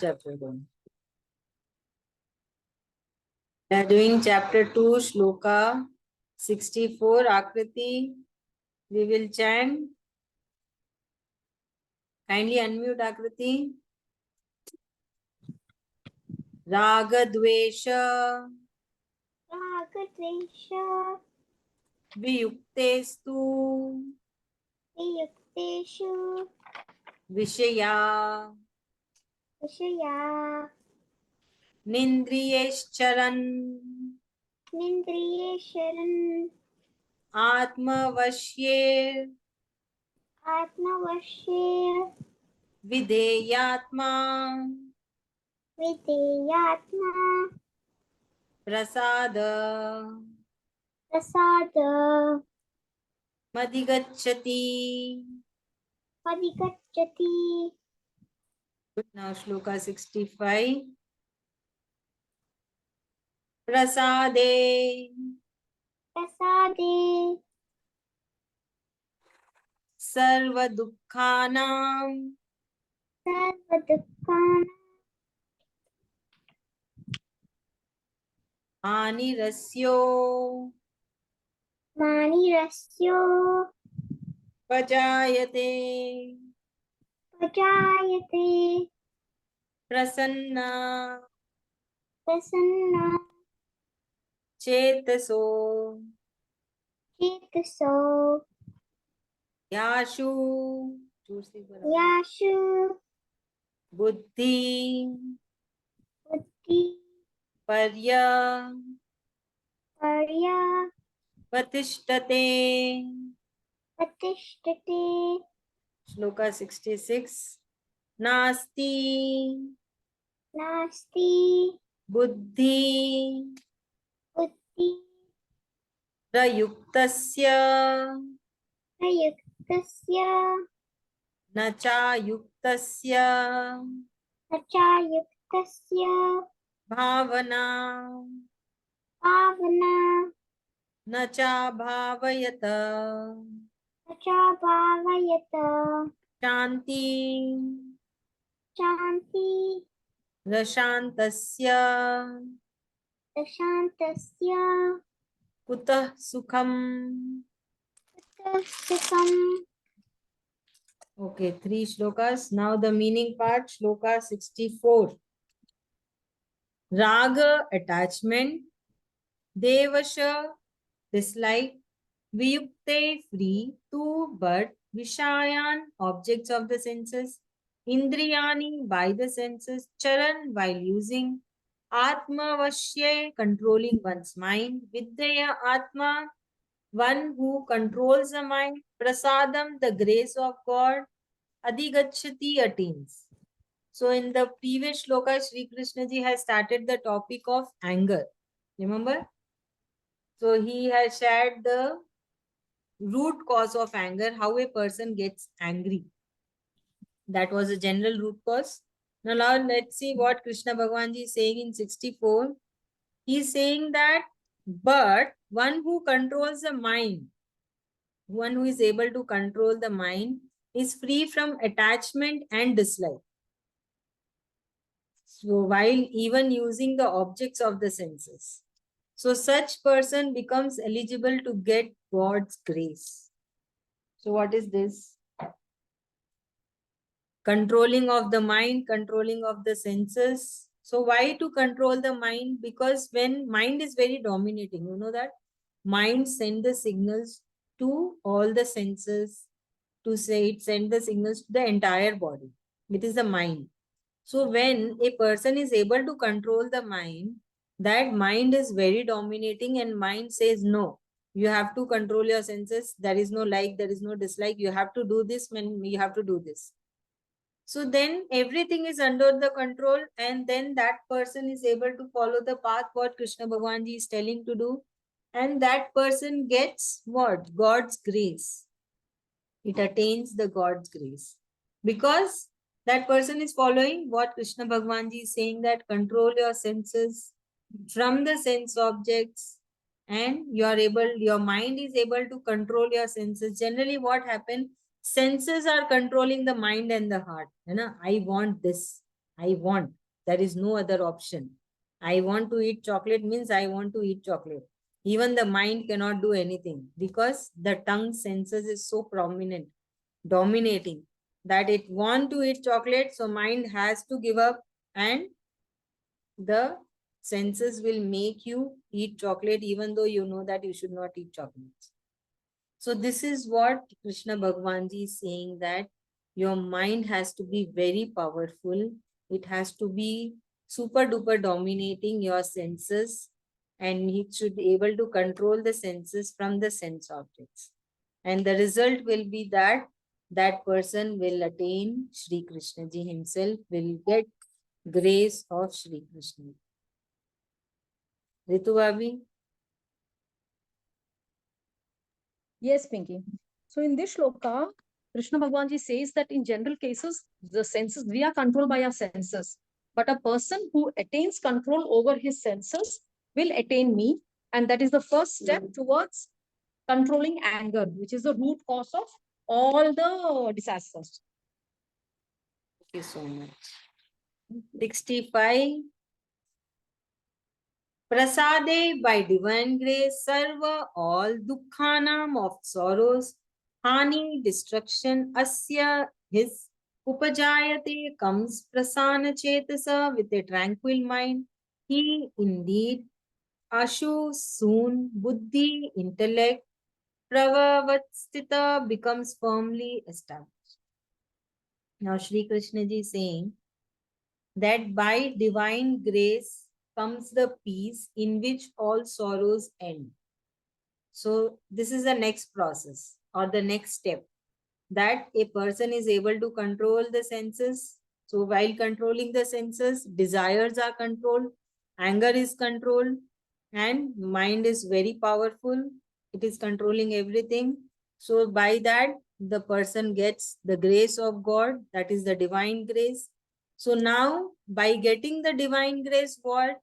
chapter 1. We are doing chapter 2, Sloka 64, Akriti. We will chant. Kindly unmute Akriti. Ragadvesha Ragadvesha Viyuktestu Viyukteshu Vishaya Vishaya Nindriyescharan Nindriyesharan Atmavashye Atmavashya Videyatma Videyatma Prasada Prasada Madhigacchati. Padikachati. Now Shloka 65. Prasade Prasade Sarva Dukkhanam Sarvadukkan Anirasyo Manirasyo Pajayate Pajayate Prasanna Prasanna Chetaso Chetaso Yashu Yashu Buddhi Buddhi Parya Parya Patishtate. Patishtate. Shloka 66. Nasti Nasti Buddhi Buddhi Prayuktasya Prayuktasya Nacha Yuktasya Achayuktasya Bhavana Bhavana Nacha Bhavayata Achabhavayata Shanti Shanti Rashantasya Dashantasya Kutah Sukham. Sukham. Okay, 3 shlokas. Now the meaning part, Shloka 64. Raga, attachment. Devasha, dislike. Viyukte, free. Tu, but. Vishayan, objects of the senses. Indriyani, by the senses. Charan, while using. Atma Vashye, controlling one's mind. Vidyaya Atma, one who controls the mind. Prasadam, the grace of God. Adhigachati, attains. So in the previous shloka, Sri Krishna ji has started the topic of anger. Remember? So he has shared the root cause of anger, how a person gets angry. That was a general root cause. Now let's see what Krishna Bhagwan ji is saying in 64. He is saying that, but one who controls the mind, one who is able to control the mind, is free from attachment and dislike. So while even using the objects of the senses. So such person becomes eligible to get God's grace. So what is this? Controlling of the mind, controlling of the senses. So why to control the mind? Because when mind is very dominating, you know that mind send the signals to all the senses, to say it send the signals to the entire body. It is the mind. So when a person is able to control the mind, that mind is very dominating and mind says, no, you have to control your senses. There is no like, there is no dislike. You have to do this when you have to do this. So then everything is under the control and then that person is able to follow the path what Krishna Bhagwan Ji is telling to do. And that person gets what? God's grace. It attains the God's grace. Because that person is following what Krishna Bhagwan Ji is saying, that control your senses from the sense objects and your mind is able to control your senses. Generally what happens, senses are controlling the mind and the heart. You know, I want this. I want. There is no other option. I want to eat chocolate means I want to eat chocolate. Even the mind cannot do anything because the tongue senses is so prominent, dominating, that it want to eat chocolate, so mind has to give up, and the senses will make you eat chocolate even though you know that you should not eat chocolate. So this is what Krishna Bhagwan Ji is saying, that your mind has to be very powerful. It has to be super duper dominating your senses, and it should be able to control the senses from the sense objects. And the result will be that that person will attain Shri Krishna Ji himself, will get grace of Shri Krishna. Ritu Bhabi? Yes, Pinky. So in this shloka, Krishna Bhagwan Ji says that in general cases, the senses, we are controlled by our senses. But a person who attains control over his senses will attain me. And that is the first step towards controlling anger, which is the root cause of all the disasters. Thank you so much. 65. Prasade, by divine grace, sarva, all dukkhanam of sorrows, hani, destruction, asya, his upajayate, comes prasana chetasa, with a tranquil mind. He indeed, ashu, soon, buddhi, intellect, pravavastita, becomes firmly established. Now Shri Krishna ji is saying that by divine grace comes the peace in which all sorrows end. So this is the next process or the next step, that a person is able to control the senses. So while controlling the senses, desires are controlled, anger is controlled, and mind is very powerful. It is controlling everything. So by that, the person gets the grace of God, that is the divine grace. So now, by getting the divine grace, what?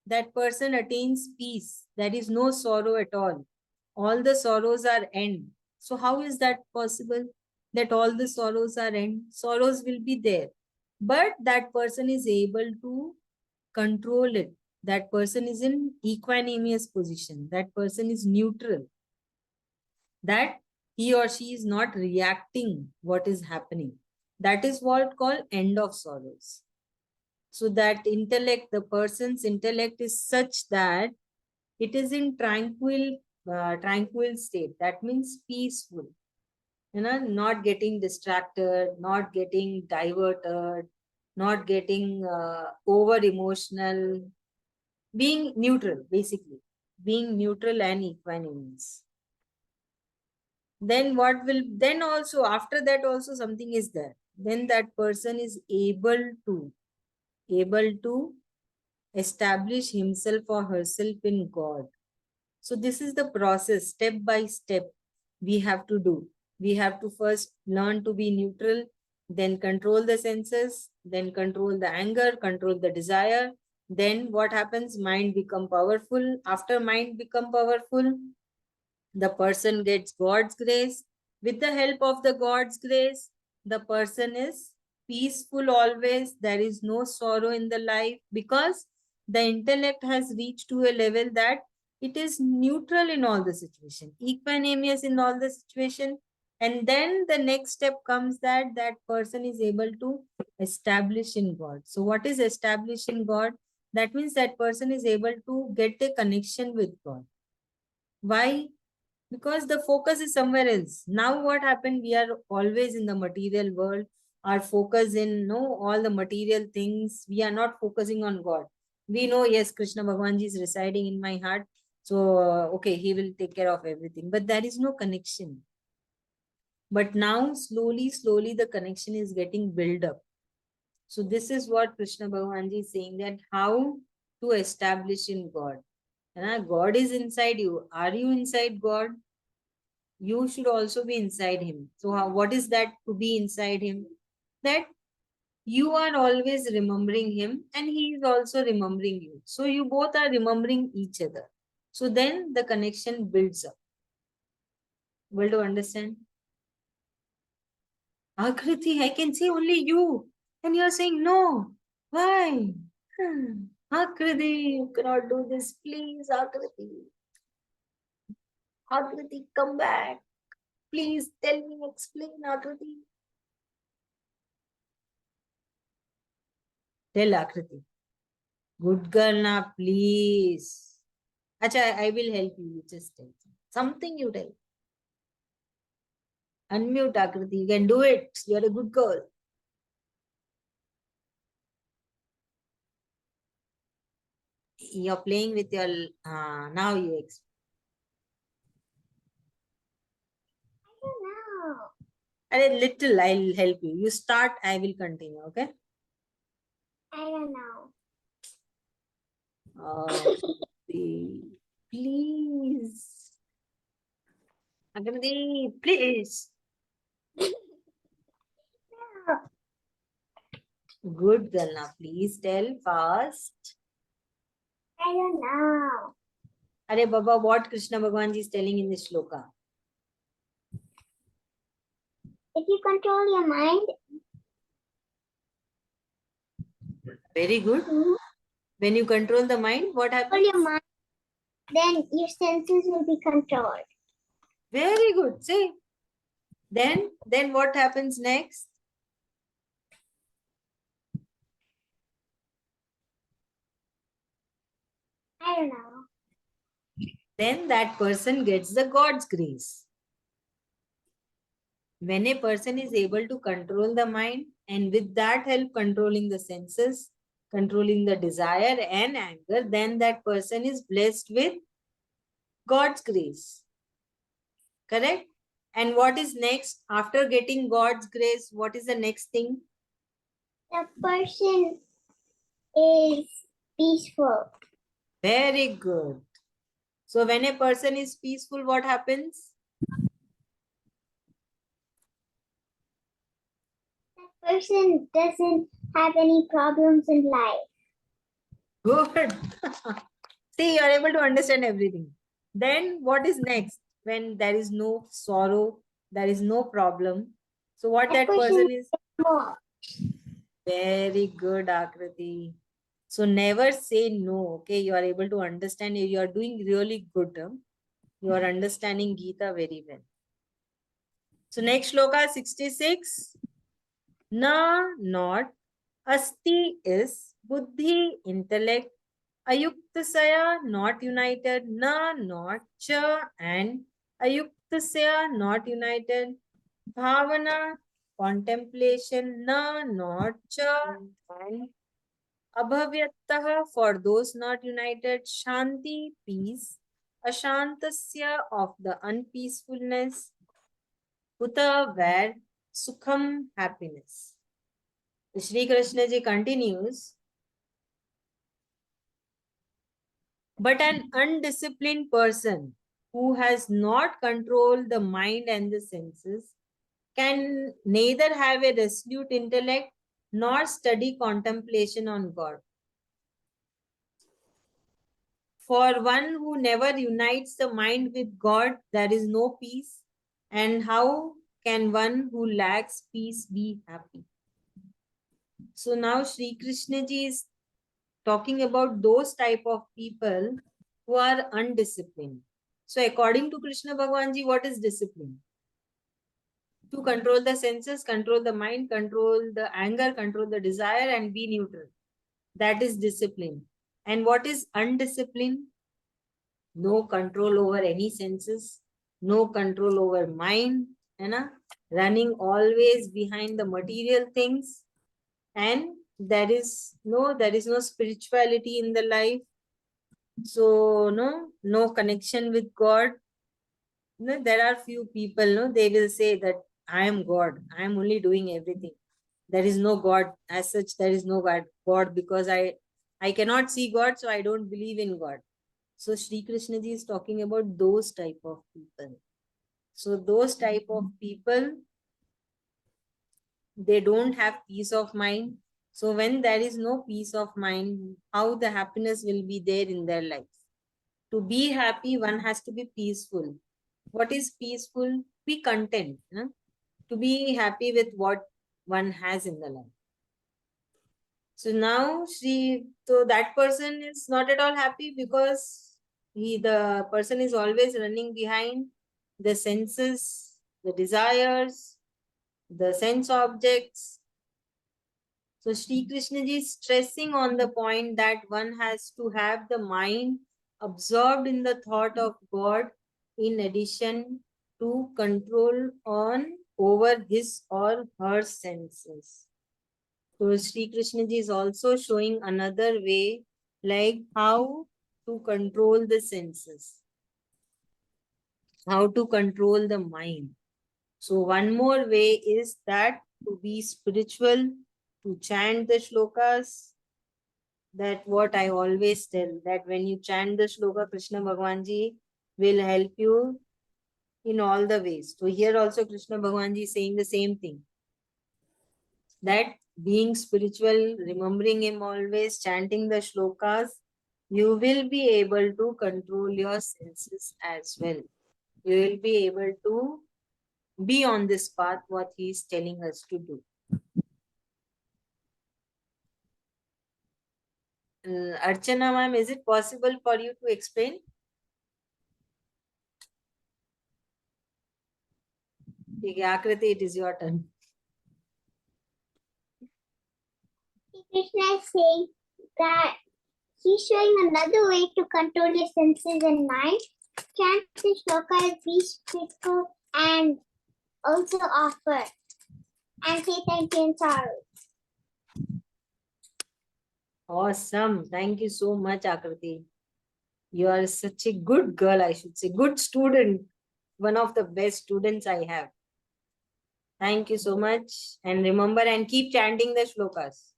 That person attains peace. There is no sorrow at all the sorrows are end. So how is that possible, that all the sorrows are end? Sorrows will be there, but that person is able to control it. That person is in equanimous position. That person is neutral. That he or she is not reacting what is happening. That is what called end of sorrows. So that intellect, the person's intellect is such that it is in tranquil state. That means peaceful, not getting distracted, not getting diverted, not getting over emotional, being neutral, basically, being neutral and equanimous. Then what will, then also after that also something is there. Then that person is able to establish himself or herself in God. So this is the process, step by step, we have to do. We have to first learn to be neutral, then control the senses, then control the anger, control the desire. Then what happens? Mind become powerful. After mind become powerful, the person gets God's grace. With the help of the God's grace, the person is peaceful always. There is no sorrow in the life because the intellect has reached to a level that it is neutral in all the situation, equanimous in all the situation. And then the next step comes, that that person is able to establish in God. So what is establish in God? That means that person is able to get a connection with God. Why? Because the focus is somewhere else. Now what happened? We are always in the material world. Our focus in all the material things. We are not focusing on God. We know, yes, Krishna Bhagwan Ji is residing in my heart. So, okay, he will take care of everything. But there is no connection. But now, slowly, the connection is getting built up. So this is what Krishna Bhagwan Ji is saying, that how to establish in God. And God is inside you. Are you inside God? You should also be inside him. So what is that to be inside him? That you are always remembering him and he is also remembering you. So you both are remembering each other. So then the connection builds up. Able to understand? Akriti, I can see only you. And you're saying no. Why? Akriti, you cannot do this. Please, Akriti. Akriti, come back. Please tell me, explain, Akriti. Tell Akriti. Good girl, na, please. Acha, I will help you. You just tell. Something you tell. Unmute, Akriti. You can do it. You're a good girl. You're playing with your... now you explain. I don't know. A little, I'll help you. You start, I will continue, okay? I don't know. Please. Akriti, please. No, Good girl, now please tell fast. I don't know. Are Baba, what Krishna Bhagwan Ji is telling in this shloka? If you control your mind, Very good. When you control the mind, what control happens? your mind, then your senses will be controlled. Very good. See? Then what happens next? I don't know. Then that person gets the God's grace. When a person is able to control the mind and with that help controlling the senses, controlling the desire and anger, then that person is blessed with God's grace. Correct? And what is next? After getting God's grace, what is the next thing? The person is peaceful. Very good. So when a person is peaceful, what happens? That person doesn't have any problems in life. Good. See, you are able to understand everything. Then what is next? When there is no sorrow, there is no problem. So what that person is? More. Very good, Akriti. So never say no. Okay, you are able to understand. You are doing really good. You are understanding Gita very well. So next shloka 66. Na, not. Asti is buddhi, intellect. Ayuktasaya, not united. Na, not. Cha, and. Ayuktasaya, not united. Bhavana, contemplation. Na, not. Cha, and. Abhavyattaha, for those not united. Shanti, peace. Ashantasya, of the unpeacefulness. Uta, where. Sukham, happiness. Shri Krishna ji continues. But an undisciplined person who has not controlled the mind and the senses can neither have a resolute intellect nor study contemplation on God. For one who never unites the mind with God, there is no peace. And how can one who lacks peace be happy? So now Sri Krishna ji is talking about those type of people who are undisciplined. So according to Krishna Bhagwan Ji, what is discipline? To control the senses, control the mind, control the anger, control the desire and be neutral. That is discipline. And what is undiscipline? No control over any senses, no control over mind, running always behind the material things, and there is no spirituality in the life. So no connection with God. There are few people, they will say that I am God, I am only doing everything. There is no God as such. There is no God because I cannot see God, so I don't believe in God. So Sri Krishna ji is talking about those type of people. So those type of people, they don't have peace of mind. So when there is no peace of mind, how the happiness will be there in their life? To be happy, one has to be peaceful. What is peaceful? Be content. To be happy with what one has in the life. So now so that person is not at all happy because the person is always running behind the senses, the desires, the sense objects. So Sri Krishna ji is stressing on the point that one has to have the mind absorbed in the thought of God in addition to control on over his or her senses. So Sri Krishna ji is also showing another way, like how to control the senses, how to control the mind. So one more way is that to be spiritual, to chant the shlokas. That what I always tell, that when you chant the shloka, Krishna Bhagwan Ji will help you in all the ways. So here also Krishna Bhagwan Ji is saying the same thing. That being spiritual, remembering him always, chanting the shlokas, you will be able to control your senses as well. You will be able to be on this path, what he is telling us to do. Archana ma'am, is it possible for you to explain? Okay, Akriti, it is your turn. Krishna is saying that he's showing another way to control your senses and mind. Chant the shloka, be spiritual, and also offer and say thank you and sorrow. Awesome. Thank you so much, Akriti. You are such a good girl, I should say. Good student. One of the best students I have. Thank you so much. And remember and keep chanting the shlokas.